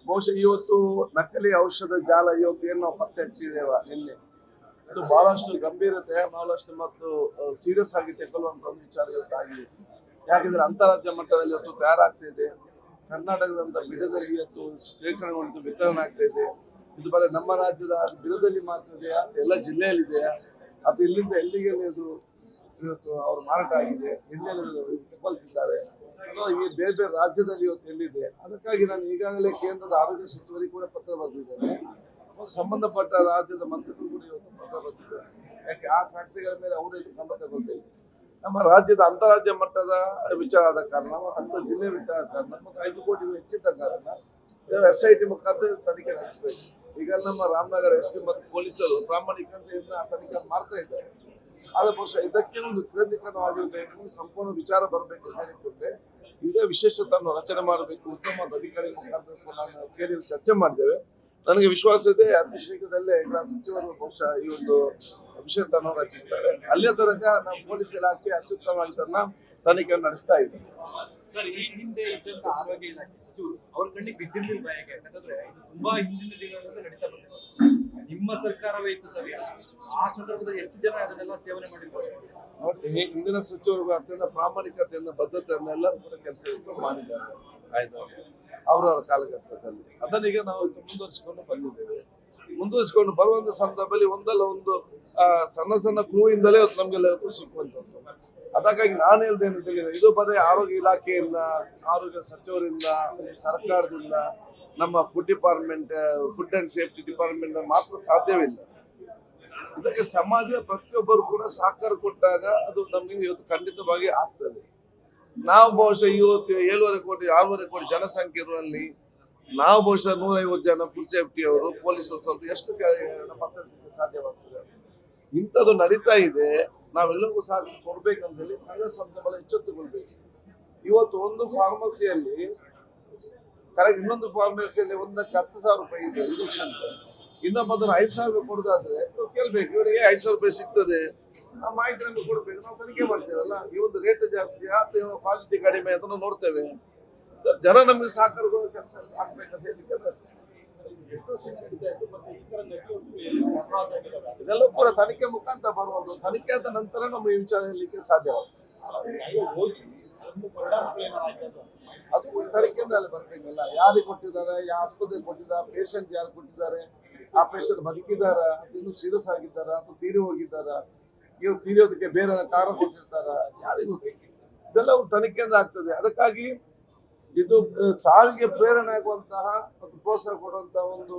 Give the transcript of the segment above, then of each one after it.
ಬಹುಶಃ ಇವತ್ತು ನಕಲಿ ಔಷಧ ಜಾಲ ಇವತ್ತು ಏನು ನಾವು ಪತ್ತೆ ಹಚ್ಚಿದ್ದೇವ ನಿನ್ನೆ ಇದು ಬಹಳಷ್ಟು ಗಂಭೀರತೆ ಬಹಳಷ್ಟು ಮತ್ತು ಸೀರಿಯಸ್ ಆಗಿ ತೆಗೊಳ್ಳುವಂತ ಒಂದು ವಿಚಾರ ಇವತ್ತು ಆಗಿದೆ. ಯಾಕಂದ್ರೆ ಅಂತಾರಾಜ್ಯ ಮಟ್ಟದಲ್ಲಿ ಇವತ್ತು ತಯಾರಾಗ್ತಾ ಇದೆ. ಕರ್ನಾಟಕದಂತ ಬಿಡದಲ್ಲಿ ಇವತ್ತು ಶೇಖರಣೆಗೊಂಡು ವಿತರಣೆ ಆಗ್ತಾ ಇದೆ. ಇದು ಬರೀ ನಮ್ಮ ರಾಜ್ಯದ ಬಿಡದಲ್ಲಿ ಮಾತ್ರ ಇದೆಯಾ, ಎಲ್ಲ ಜಿಲ್ಲೆಯಲ್ಲಿ ಇದೆಯಾ, ಅದು ಇಲ್ಲಿಂದ ಎಲ್ಲಿಗೆ ಇದು ಇವತ್ತು ಅವರು ಮಾರಾಟ ಆಗಿದೆ, ಎಲ್ಲೆಲ್ಲಿ ತಗೊಳ್ತಿದ್ದಾರೆ, ಈ ಬೇರೆ ಬೇರೆ ರಾಜ್ಯದಲ್ಲಿ ಇವತ್ತು ಎಲ್ಲಿದೆ. ಅದಕ್ಕಾಗಿ ನಾನು ಈಗಾಗಲೇ ಕೇಂದ್ರದ ಆರೋಗ್ಯ ಸಚಿವರಿಗೆ ಕೂಡ ಪತ್ರ ಬರೆದಿದ್ದೇನೆ. ಸಂಬಂಧಪಟ್ಟ ರಾಜ್ಯದ ಮಂತ್ರಿಗಳು ಕೂಡ ಇವತ್ತು ಪತ್ರ ಬರೆದಿದ್ದಾರೆ. ಯಾಕೆ ಆ ಫ್ಯಾಕ್ಟರಿಗಳ ಮೇಲೆ ಅವರಲ್ಲಿ ಕ್ರಮ ತಗೊಳ್ತೇವೆ. ನಮ್ಮ ರಾಜ್ಯದ ಅಂತಾರಾಜ್ಯ ಮಟ್ಟದ ವಿಚಾರ ಆದ ಕಾರಣ, ಅಂತ ಜಿಲ್ಲೆ ವಿಚಾರ ಕಾರಣ, ಮತ್ತು 5 ಕೋಟಿ ಹೆಚ್ಚಿದ್ದ ಕಾರಣ SIT ಮುಖಾಂತರ ತನಿಖೆ ನಡೆಸಬೇಕು. ಈಗ ನಮ್ಮ ರಾಮನಗರ SP ಮತ್ತು ಪೊಲೀಸರು ಪ್ರಾಮಾಣಿಕತೆಯಿಂದ ತನಿಖೆ ಮಾಡ್ತಾ ಇದ್ದಾರೆ. ಆದ್ರೆ ಬಹುಶಃ ಇದಕ್ಕೆ ಒಂದು ಕೇಂದ್ರೀಕರಣವಾಗಿರಬೇಕು, ಸಂಪೂರ್ಣ ವಿಚಾರ ಬರಬೇಕು ಅಂತ ಹೇಳಿಕೊಂಡ್ರೆ ಇದೇ ವಿಶೇಷತೆಯನ್ನು ರಚನೆ ಮಾಡಬೇಕು. ಉತ್ತಮವಾದ ಅಧಿಕಾರಿ ಮುಖಾಂತರ ನಾವು ಕೇಂದ್ರ ಚರ್ಚೆ ಮಾಡಿದ್ದೇವೆ. ನನಗೆ ವಿಶ್ವಾಸ ಇದೆ ಅತಿ ಶೀಘ್ರದಲ್ಲೇ ಎಲ್ಲ ಸಚಿವರು ಬಹುಶಃ ಈ ಒಂದು ವಿಷಯವನ್ನು ರಚಿಸ್ತಾರೆ. ಅಲ್ಲಿಯ ತನಕ ನಮ್ಮ ಪೊಲೀಸ್ ಇಲಾಖೆ ಅತ್ಯುತ್ತಮವಾಗಿ ತನ್ನ ತನಿಖೆಯನ್ನು ನಡೆಸ್ತಾ ಇದೆ. ಸರ್, ಈ ಹಿಂದೆ ಇದ್ದಂತ ಆರೋಗ್ಯ ಇಲಾಖೆ ಸಚಿವರು ಅವ್ರ ಕಣ್ಣಿಗೆ ಬಿದ್ದಿರ್ಲಿಲ್ಲ. ಯಾಕಂದ್ರೆ ಇದು ತುಂಬಾ ಹಿಂದಿನ ದಿನಗಳಿಂದ ನಡೀತಾ ಬಂದಿದೆ. ನಿಮ್ಮ ಸರ್ಕಾರವೇ ಇತ್ತು ಸರ್. ಆ ಸಂದರ್ಭದಲ್ಲಿ ಎಷ್ಟು ಜನ ಅದನ್ನೆಲ್ಲ ಸೇವನೆ ಮಾಡಿರ್ಬೋದು ನೋಡಿ. ಹಿಂದಿನ ಸಚಿವರು ಅತ್ಯಂತ ಪ್ರಾಮಾಣಿಕತೆಯಿಂದ ಬದ್ಧತೆಯಿಂದ ಎಲ್ಲರೂ ಕೂಡ ಕೆಲಸ ಮಾಡಿದ್ದಾರೆ. ಆಯ್ತು, ಅವರವರ ಕಾಲಘಟ್ಟದಲ್ಲಿ ಅದನ್ನೀಗ ನಾವು ಮುಂದುವರಿಸಿಕೊಂಡು ಬಂದಿದ್ದೇವೆ. ಮುಂದುವರಿಸಿಕೊಂಡು ಬರುವಂತ ಸಂದರ್ಭದಲ್ಲಿ ಒಂದಲ್ಲ ಒಂದು ಸಣ್ಣ ಸಣ್ಣ ಕ್ಲೂ ಇಂದಲೇ ನಮ್ಗೆಲ್ಲ ಸಿಕ್ಕುವಂಥದ್ದು. ಅದಕ್ಕಾಗಿ ನಾನು ಹೇಳ್ದೇನು ತಿಳಿದೆ, ಇದು ಬರೀ ಆರೋಗ್ಯ ಇಲಾಖೆಯಿಂದ, ಆರೋಗ್ಯ ಸಚಿವರಿಂದ, ಸರ್ಕಾರದಿಂದ, ನಮ್ಮ ಫುಡ್ ಅಂಡ್ ಸೇಫ್ಟಿ ಡಿಪಾರ್ಟ್ಮೆಂಟ್ ಮಾತ್ರ ಸಾಧ್ಯವಿಲ್ಲ. ಇದಕ್ಕೆ ಸಮಾಜದ ಪ್ರತಿಯೊಬ್ಬರು ಕೂಡ ಸಹಕಾರ ಕೊಟ್ಟಾಗ ಅದು ನಮಗೆ ಇವತ್ತು ಖಂಡಿತವಾಗಿ ಆಗ್ತದೆ. ನಾವು ಬಹುಶಃ ಇವತ್ತು 6.5 ಕೋಟಿ ಜನಸಂಖ್ಯೆ ಇರುವಲ್ಲಿ ನಾವು ಬಹುಶಃ 150 ಜನ ಫುಡ್ ಸೇಫ್ಟಿ ಅವರು, ಪೊಲೀಸರು ಸ್ವಲ್ಪ ಎಷ್ಟು ಪತ್ತೆ ಸಾಧ್ಯವಾಗ್ತದೆ. ಇಂಥದ್ದು ನಡೀತಾ ಇದೆ. ನಾವೆಲ್ಲರಿಗೂ ಸಹ ಕೊಡ್ಬೇಕಂತ ಹೇಳಿ ಸಂಘ ಸಂಸ್ಥೆಗಳ ಎಚ್ಚೆತ್ತುಕೊಳ್ಬೇಕು. ಇವತ್ತು ಒಂದು ಫಾರ್ಮಸಿಯಲ್ಲಿ ಕರೆಕ್ಟ್, ಇನ್ನೊಂದು ಫಾರ್ಮಸಿಯಲ್ಲಿ ಒಂದಕ್ಕೆ 10,000 ರೂಪಾಯಿ ಇದೆ ಇಂಜೆಕ್ಷನ್. ಇನ್ನೊಬ್ಬದನ್ನು 5,000 ರೂಪಾಯಿ ಕೊಡೋದಾದ್ರೆ ಕೇಳ್ಬೇಕು, ಇವರಿಗೆ 5,000 ರೂಪಾಯಿ ಸಿಗ್ತದೆ, ಆ ಮಾಹಿತಿ ನಮಗೆ ಕೊಡ್ಬೇಕು. ನಾವು ತನಿಖೆ ಮಾಡ್ತೇವಲ್ಲ, ಈ ಒಂದು ರೇಟ್ ಜಾಸ್ತಿ ಅಥವಾ ಕ್ವಾಲಿಟಿ ಕಡಿಮೆ ಅದನ್ನು ನೋಡ್ತೇವೆ. ಜನ ನಮಗೆ ಸಹಕಾರ ಕೆಲಸ ಆಗ್ಬೇಕಂತ ಹೇಳಿ ಇದೆಲ್ಲ ಕೂಡ ತನಿಖೆ ಮುಖಾಂತರ ಬರುವುದು. ತನಿಖೆ ಆದ ನಂತರ ನಮ್ಮ ಈ ವಿಚಾರ ಹೇಳಲಿಕ್ಕೆ ಸಾಧ್ಯವಾಗ್ತದೆ. ಅದು ಕೂಡ ತನಿಖೆಯಿಂದ ಅಲ್ಲಿ ಬರ್ಬೇಕಲ್ಲ, ಯಾರಿಗೆ ಕೊಟ್ಟಿದ್ದಾರೆ, ಯಾವ ಆಸ್ಪತ್ರೆಗೆ ಕೊಟ್ಟಿದ್ದಾರೆ, ಪೇಷಂಟ್ ಯಾರು ಕೊಟ್ಟಿದ್ದಾರೆ, ಆ ಪೇಷಂಟ್ ಬದುಕಿದಾರ, ಇನ್ನೂ ಸೀರಿಯಸ್ ಆಗಿದ್ದಾರ, ಅಥವಾ ತೀರಿ ಹೋಗಿದ್ದಾರ, ಇವ್ರು ತೀರಿಯೋದಕ್ಕೆ ಬೇರೆ ಕಾರಣ ಕೊಟ್ಟಿರ್ತಾರ, ಯಾರಿಗೂ ಇದೆಲ್ಲ ತನಿಖೆಯಿಂದ ಆಗ್ತದೆ. ಅದಕ್ಕಾಗಿ ಇದು ಸಾವಿಗೆ ಪ್ರೇರಣೆ ಆಗುವಂತಹ ಮತ್ತು ಪ್ರೋತ್ಸಾಹ ಕೊಡುವಂತಹ ಒಂದು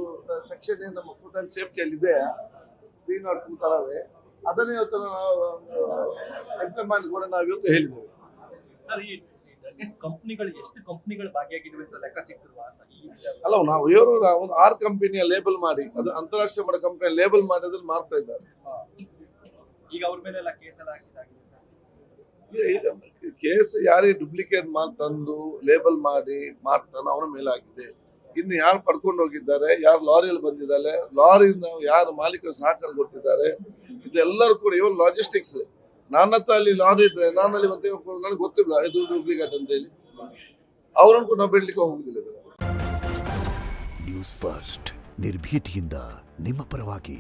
ಸೆಕ್ಷನ್ ಏನು ನಮ್ಮ ಫುಡ್ ಅಂಡ್ ಸೇಫ್ಟಿಯಲ್ಲಿ ಇದೆ, 302 ತರವೇ, ಅದನ್ನೇ ಇವತ್ತು ನಾವು ಇಂಪ್ಲಿಮೆಂಟ್ ಕೂಡ ನಾವು ಇವತ್ತು ಹೇಳಿದ್ದೇವೆ. ಸರ್, ಈ ಕಂಪನಿಗಳು ಎಷ್ಟು ಕಂಪನಿಗಳು ಭಾಗಿಯಾಗಿವೆ ಅಂತ ಲೆಕ್ಕ ಸಿಗ್ತಿಲ್ವಾ ಅಂತ? ಅಲ್ಲ, ನಾವು ಇವರು ಒಂದು 6 ಕಂಪನಿಯ ಲೇಬಲ್ ಮಾಡಿ, ಅದು ಅಂತಾರಾಷ್ಟ್ರೀಯ ಮಟ್ಟ ಕಂಪನಿಯ ಲೇಬಲ್ ಮಾಡಿ ಅದನ್ನು ಮಾಡ್ತಾ ಇದ್ದಾರೆ. ಈಗ ಅವ್ರ ಮೇಲೆಲ್ಲ ಕೇಸ್ ಎಲ್ಲ ಹಾಕಿದಾಗಿದೆ. ಕೇಸ್ ಯಾರಿಗೆ ಡುಪ್ಲಿಕೇಟ್ ಮಾಡಿ ತಂದು ಲೇಬಲ್ ಮಾಡಿ ಮಾಡ್ತಾನೆ ಅವನ ಮೇಲೆ ಆಗಿದೆ. ಇನ್ನು ಯಾರು ಪಡ್ಕೊಂಡು ಹೋಗಿದ್ದಾರೆ, ಯಾರು ಲಾರಿಯಲ್ಲಿ ಬಂದಿದ್ದಾರೆ, ಲಾರಿಯಿಂದ ಯಾರು ಮಾಲೀಕರು ಸಹಕಾರ ಕೊಟ್ಟಿದ್ದಾರೆ, ಇದೆಲ್ಲರೂ ಕೂಡ ಇವನ್ ಲಾಜಿಸ್ಟಿಕ್ಸ್. ನನ್ನ ಹತ್ರ ಅಲ್ಲಿ ಲಾರಿ ಇದ್ರೆ ನಾನಲ್ಲಿ ಮತ್ತೆ ನನಗೆ ಗೊತ್ತಿಲ್ಲ ಇದು ಡೂಪ್ಲಿಕೇಟ್ ಅಂತ ಹೇಳಿ ಅವರನ್ನು ಕೂಡ ನಾವು ಬಿಡ್ಲಿಕ್ಕೆ ಹೋಗುದಿಲ್ಲ. ನ್ಯೂಸ್ ಫಸ್ಟ್, ನಿರ್ಭೀತಿಯಿಂದ ನಿಮ್ಮ ಪರವಾಗಿ.